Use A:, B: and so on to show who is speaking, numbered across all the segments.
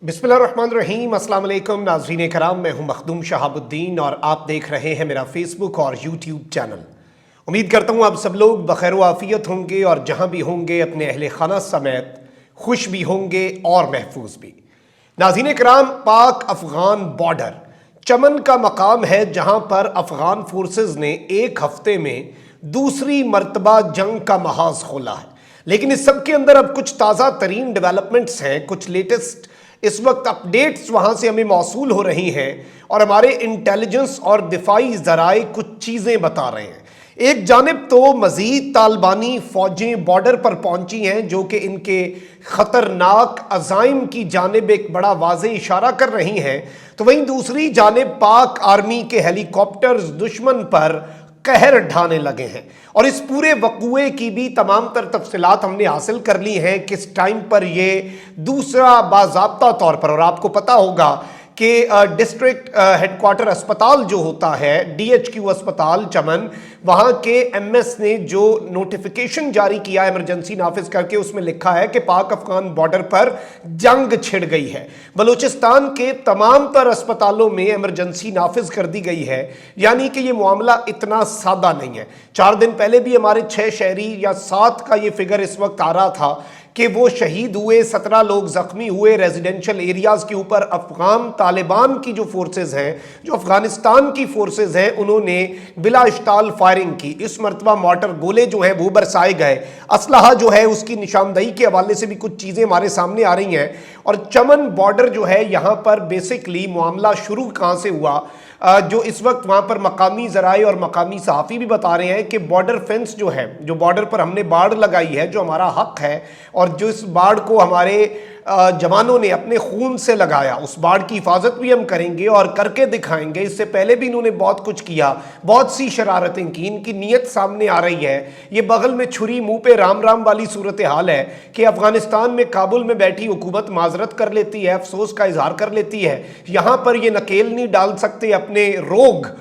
A: बिस्मिल्लाहिर्रहमानिर्रहीम। अस्सलाम वालेकुम नाज़रीन कराम, मैं हूं मखदूम शहाबुद्दीन और आप देख रहे हैं मेरा फेसबुक और यूट्यूब चैनल। उम्मीद करता हूं आप सब लोग बखैर व आफियत होंगे और जहां भी होंगे अपने अहले खाना समेत खुश भी होंगे और महफूज भी। नाज़रीन कराम, पाक अफगान बॉर्डर चमन का मकाम है जहां पर अफगान फोर्सेस ने एक हफ्ते में दूसरी मर्तबा जंग का महाज खोला है। लेकिन इस सब के अंदर अब कुछ ताज़ा तरीन डेवलपमेंट्स हैं, कुछ लेटेस्ट इस वक्त अपडेट्स वहां से हमें मौसूल हो रही हैं और हमारे इंटेलिजेंस और दिफाई ज़राए कुछ चीज़ें बता रहे हैं। एक जानिब तो मज़ीद तालिबानी फ़ौजें बॉर्डर पर पहुंची हैं जो कि इनके ख़तरनाक अज़ाइम की जानिब एक बड़ा वाज़ेह इशारा कर रही हैं, तो वहीं दूसरी जानिब पाक आर्मी के हेलीकॉप्टर्स दुश्मन पर कहर ढाने लगे हैं। और इस पूरे वक़ूए की भी तमाम तर तफसीलात हमने हासिल कर ली हैं, किस टाइम पर ये दूसरा बाज़ाब्ता तौर पर। और आपको पता होगा कि डिस्ट्रिक्ट हेडक्वार्टर अस्पताल जो होता है DHQ अस्पताल चमन, वहाँ के MS ने जो नोटिफिकेशन जारी किया इमरजेंसी नाफिज करके, उसमें लिखा है कि पाक अफगान बॉर्डर पर जंग छिड़ गई है। बलूचिस्तान के तमाम तर अस्पतालों में इमरजेंसी नाफिज कर दी गई है, यानी कि ये मामला इतना सादा नहीं है। 4 दिन पहले भी हमारे 6 शहरी या 7 का ये फिगर इस वक्त आ रहा था कि वो शहीद हुए, 17 लोग जख्मी हुए रेजिडेंशियल एरियाज के ऊपर। अफगान तालिबान की जो फोर्सेज हैं, जो अफगानिस्तान की फोर्सेज हैं, उन्होंने बिला इश्ताल फायरिंग की। इस मरतबा मॉर्टर गोले जो हैं वो बरसाए गए। असलहा जो है उसकी निशानदही के हवाले से भी कुछ चीज़ें हमारे सामने आ रही हैं। और चमन बॉर्डर जो है, यहाँ पर बेसिकली मामला शुरू कहाँ से हुआ, जो इस वक्त वहाँ पर मकामी ज़राए और मकामी सहाफ़ी भी बता रहे हैं कि बॉर्डर फेंस जो है, जो बॉर्डर पर हमने बाड़ लगाई है, जो हमारा हक है और जो इस बाड़ को हमारे जवानों ने अपने खून से लगाया, उस बाड़ की हिफाजत भी हम करेंगे और करके दिखाएंगे। इससे पहले भी इन्होंने बहुत कुछ किया, बहुत सी शरारतें की, इनकी नीयत सामने आ रही है। ये बगल में छुरी मुंह पे राम राम वाली सूरत हाल है कि अफगानिस्तान में काबुल में बैठी हुकूमत माजरत कर लेती है, अफसोस का इजहार कर लेती है। यहाँ पर ये नकेल नहीं डाल सकते अपने रोग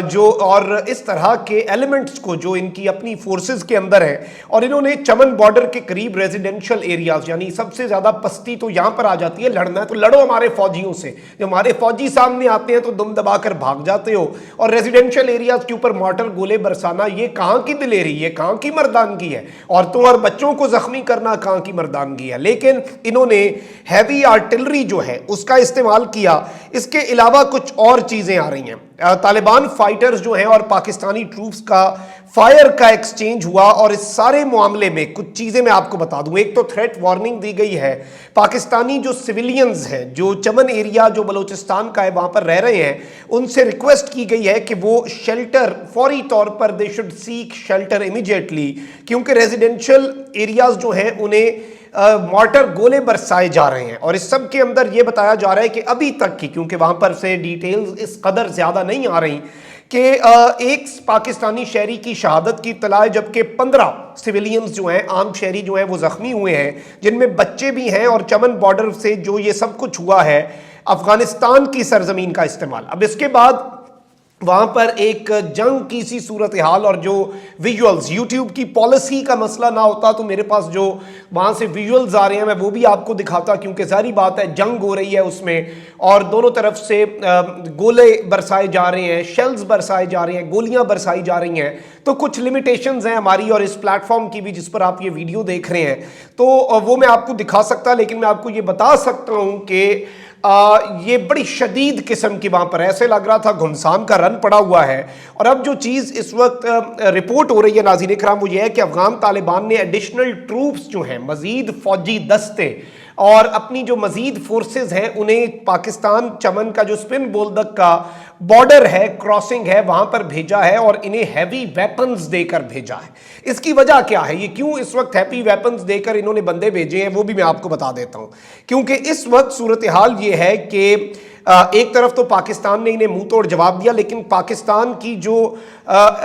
A: जो और इस तरह के एलिमेंट्स को जो इनकी अपनी फोर्सेस के अंदर है। और इन्होंने चमन बॉर्डर के करीब रेजिडेंशियल एरियाज, यानी सबसे ज़्यादा पस्ती तो यहाँ पर आ जाती है। लड़ना है तो लड़ो हमारे फौजियों से, जब हमारे फौजी सामने आते हैं तो दुम दबाकर भाग जाते हो। और रेजिडेंशियल एरियाज के ऊपर मॉर्टर गोले बरसाना, ये कहाँ की दिलेरी, ये कहाँ की मर्दानगी है? औरतों और बच्चों को जख्मी करना कहाँ की मर्दानगी है? लेकिन इन्होंने हैवी आर्टिलरी जो है उसका इस्तेमाल किया। इसके अलावा कुछ और चीज़ें आ रही हैं। तालिबान फाइटर्स जो हैं और पाकिस्तानी ट्रूप्स का फायर का एक्सचेंज हुआ। और इस सारे मामले में कुछ चीज़ें मैं आपको बता दूं। एक तो थ्रेट वार्निंग दी गई है, पाकिस्तानी जो सिविलियंस हैं, जो चमन एरिया जो बलूचिस्तान का है वहाँ पर रह रहे हैं, उनसे रिक्वेस्ट की गई है कि वो शेल्टर फौरी तौर पर they should seek shelter immediately, क्योंकि रेजिडेंशियल एरियाज जो हैं उन्हें मॉर्टर गोले बरसाए जा रहे हैं। और इस सब के अंदर ये बताया जा रहा है कि अभी तक की, क्योंकि वहाँ पर से डिटेल्स इस कदर ज़्यादा नहीं आ रही, कि एक पाकिस्तानी शहरी की शहादत की इत्तला है, जबकि 15 सिविलियंस जो हैं, आम शहरी जो हैं, वो ज़ख्मी हुए हैं, जिनमें बच्चे भी हैं। और चमन बॉर्डर से जो ये सब कुछ हुआ है, अफगानिस्तान की सरजमीन का इस्तेमाल। अब इसके बाद वहाँ पर एक जंग की सी सूरत हाल और जो विजुअल्स, यूट्यूब की पॉलिसी का मसला ना होता तो मेरे पास जो वहाँ से विजुअल्स आ रहे हैं मैं वो भी आपको दिखाता, क्योंकि सारी बात है जंग हो रही है उसमें और दोनों तरफ से गोले बरसाए जा रहे हैं, शेल्स बरसाए जा रहे हैं, गोलियाँ बरसाई जा रही हैं। तो कुछ लिमिटेशंस हैं हमारी और इस प्लेटफॉर्म की भी जिस पर आप ये वीडियो देख रहे हैं, तो वो मैं आपको दिखा सकता, लेकिन मैं आपको ये बता सकता हूँ कि ये बड़ी शदीद किस्म की वहाँ पर ऐसे लग रहा था घुमसान का रन पड़ा हुआ है। और अब जो चीज़ इस वक्त रिपोर्ट हो रही है नाज़रीन इकराम, वो ये है कि अफगान तालिबान ने एडिशनल ट्रूप्स जो हैं, मज़ीद फौजी दस्ते और अपनी जो मज़ीद फोर्सेस हैं, उन्हें पाकिस्तान चमन का जो स्पिन बोलदक का बॉर्डर है, क्रॉसिंग है, वहाँ पर भेजा है और इन्हें हैवी वेपन्स देकर भेजा है। इसकी वजह क्या है, ये क्यों इस वक्त हैवी वेपन्स देकर इन्होंने बंदे भेजे हैं, वो भी मैं आपको बता देता हूँ। क्योंकि इस वक्त सूरत हाल ये है कि ایک طرف تو پاکستان نے انہیں منہ توڑ جواب دیا، لیکن پاکستان کی جو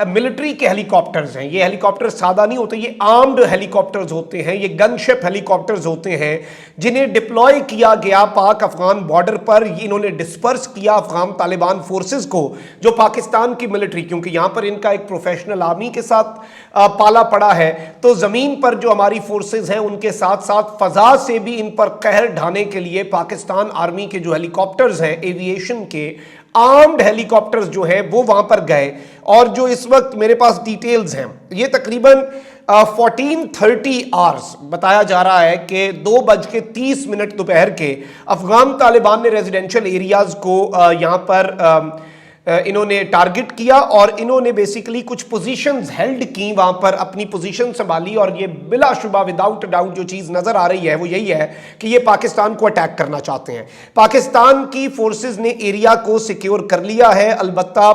A: ملٹری کے ہیلی کاپٹرز ہیں، یہ ہیلی کاپٹر سادہ نہیں ہوتے، یہ آرمڈ ہیلی کاپٹرز ہوتے ہیں، یہ گن شپ ہیلی کاپٹرز ہوتے ہیں جنہیں ڈپلوائے کیا گیا پاک افغان بارڈر پر۔ انہوں نے ڈسپرس کیا افغان طالبان فورسز کو جو پاکستان کی ملٹری، کیونکہ یہاں پر ان کا ایک پروفیشنل آرمی کے ساتھ پالا پڑا ہے، تو زمین پر جو ہماری فورسز ہیں ان کے ساتھ ساتھ فضا سے بھی ان پر قہر ڈھانے کے لیے پاکستان آرمی کے جو ہیلی کاپٹرز ہیں، ایوییشن کے آرمڈ ہیلی کاپٹرز جو ہیں وہ وہاں پر گئے، اور جو اس وقت میرے پاس ڈیٹیلز ہیں، یہ تقریباً 14:30 آورز بتایا جا رہا ہے کہ 2:30 دوپہر کے افغان طالبان نے ریزیڈینشل ایریاز کو یہاں پر انہوں نے ٹارگٹ کیا، اور انہوں نے بیسیکلی کچھ پوزیشنز ہیلڈ کی، وہاں پر اپنی پوزیشن سنبھالی، اور یہ بلا شبہ وداؤٹ ڈاؤٹ جو چیز نظر آ رہی ہے وہ یہی ہے کہ یہ پاکستان کو اٹیک کرنا چاہتے ہیں۔ پاکستان کی فورسز نے ایریا کو سیکیور کر لیا ہے، البتہ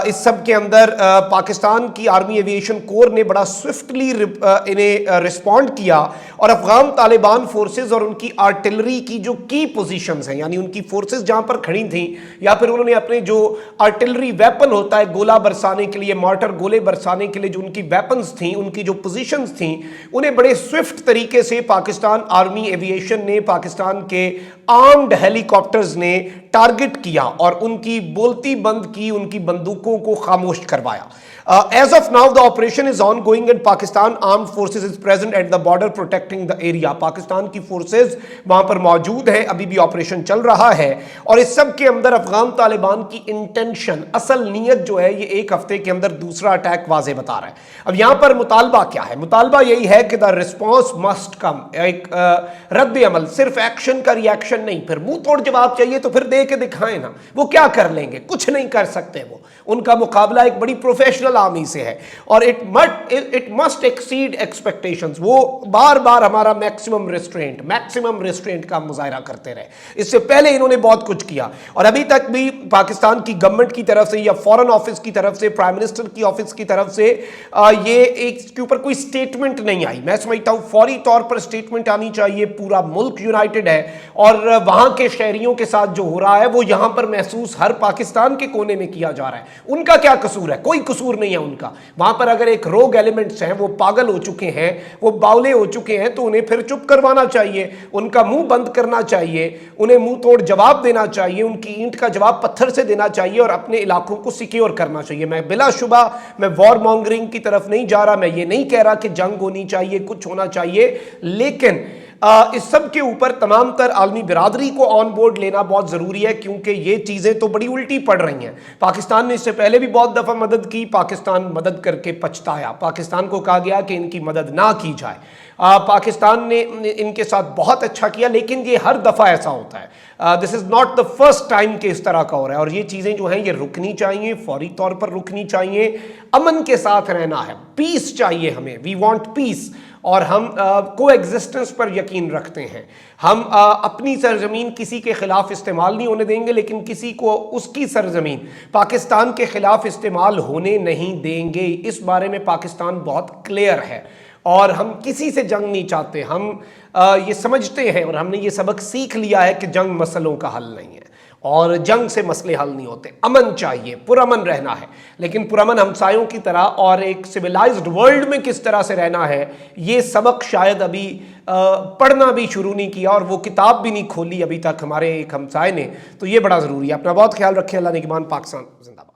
A: اس سب کے اندر پاکستان کی آرمی ایوییشن کور نے بڑا سوئفٹلی انہیں رسپونڈ کیا، اور افغان طالبان فورسز اور ان کی آرٹلری کی جو کی پوزیشنز ہیں، یعنی ان کی فورسز جہاں پر کھڑی تھیں، یا پھر انہوں نے اپنے جو آرٹلری ویپن ہوتا ہے گولہ برسانے کے لیے، مارٹر گولے برسانے کے لیے جو ان کی ویپنز تھیں، ان کی جو پوزیشنز تھیں، انہیں بڑے سوئفٹ طریقے سے پاکستان آرمی ایوییشن نے، پاکستان کے آرمڈ ہیلی کاپٹرز نے ٹارگٹ کیا اور ان کی بولتی بند کی، ان کی بندوقوں کو خاموش کروایا۔ As of now, the operation is ongoing and Pakistan armed forces is present at the border protecting the area. Pakistan کی فورسز وہاں پر موجود ہیں، ابھی بھی آپریشن چل رہا ہے، اور اس سب کے اندر افغان طالبان کی انٹینشن، اصل نیت جو ہے، یہ ایک ہفتے کے اندر دوسرا اٹیک واضح بتا رہا ہے۔ اب یہاں پر مطالبہ کیا ہے؟ مطالبہ یہی ہے کہ the response must come، ایک رد عمل، صرف ایکشن کا ری ایکشن نہیں، پھر منہ توڑ جواب چاہیے تو پھر دے کے دکھائیں نا، وہ کیا کر لیں گے؟ کچھ نہیں کر سکتے وہ، ان کا مقابلہ ایک بڑی پروفیشنل آرمی سے ہے، اور it must exceed expectations۔ وہ بار بار ہمارا میکسیمم ریسٹرینٹ کا مظاہرہ کرتے رہے، اس سے پہلے انہوں نے بہت کچھ کیا، اور ابھی تک بھی پاکستان کی گورنمنٹ کی طرف سے یا فورن آفس کی طرف سے، پرائم منسٹر کی آفس کی طرف سے یہ ایک کے اوپر کوئی سٹیٹمنٹ نہیں آئی۔ میں سمجھتا ہوں فوری طور پر سٹیٹمنٹ آنی چاہیے، پورا ملک یونائٹڈ ہے، اور وہاں کے شہریوں کے ساتھ جو ہو رہا ہے وہ یہاں پر محسوس ہر پاکستان کے کونے میں کیا جا رہا ہے۔ ان کا کیا قصور ہے؟ کوئی قصور نہیں ہے ان کا۔ وہاں پر اگر ایک روگ ایلیمنٹس ہیں، وہ پاگل ہو چکے ہیں، وہ باولے ہو چکے ہیں، تو انہیں پھر چپ کروانا چاہیے، ان کا منہ بند کرنا چاہیے، انہیں منہ توڑ جواب دینا چاہیے، ان کی اینٹ کا جواب پتھر سے دینا چاہیے، اور اپنے علاقوں کو سیکیور کرنا چاہیے۔ میں بلا شبہ میں وار مانگرنگ کی طرف نہیں جا رہا، میں یہ نہیں کہہ رہا کہ جنگ ہونی چاہیے، کچھ ہونا چاہیے، لیکن اس سب کے اوپر تمام تر عالمی برادری کو آن بورڈ لینا بہت ضروری ہے، کیونکہ یہ چیزیں تو بڑی الٹی پڑ رہی ہیں۔ پاکستان نے اس سے پہلے بھی بہت دفعہ مدد کی، پاکستان مدد کر کے پچھتایا، پاکستان کو کہا گیا کہ ان کی مدد نہ کی جائے، پاکستان نے ان کے ساتھ بہت اچھا کیا، لیکن یہ ہر دفعہ ایسا ہوتا ہے۔ This is not the first time کہ اس طرح کا ہو رہا ہے، اور یہ چیزیں جو ہیں یہ رکنی چاہیے، فوری طور پر رکنی چاہیے، امن کے ساتھ رہنا ہے، پیس چاہیے ہمیں، وی وانٹ پیس، اور ہم کو ایگزسٹنس پر یقین رکھتے ہیں۔ ہم اپنی سرزمین کسی کے خلاف استعمال نہیں ہونے دیں گے، لیکن کسی کو اس کی سرزمین پاکستان کے خلاف استعمال ہونے نہیں دیں گے۔ اس بارے میں پاکستان بہت کلیئر ہے، اور ہم کسی سے جنگ نہیں چاہتے۔ ہم یہ سمجھتے ہیں، اور ہم نے یہ سبق سیکھ لیا ہے کہ جنگ مسئلوں کا حل نہیں ہے، اور جنگ سے مسئلے حل نہیں ہوتے۔ امن چاہیے، پرامن رہنا ہے، لیکن پرامن ہمسایوں کی طرح اور ایک سویلائزڈ ورلڈ میں کس طرح سے رہنا ہے، یہ سبق شاید ابھی پڑھنا بھی شروع نہیں کیا، اور وہ کتاب بھی نہیں کھولی ابھی تک ہمارے ایک ہمسائے نے، تو یہ بڑا ضروری ہے۔ اپنا بہت خیال رکھیں، اللہ نگہبان، پاکستان زندہ باد۔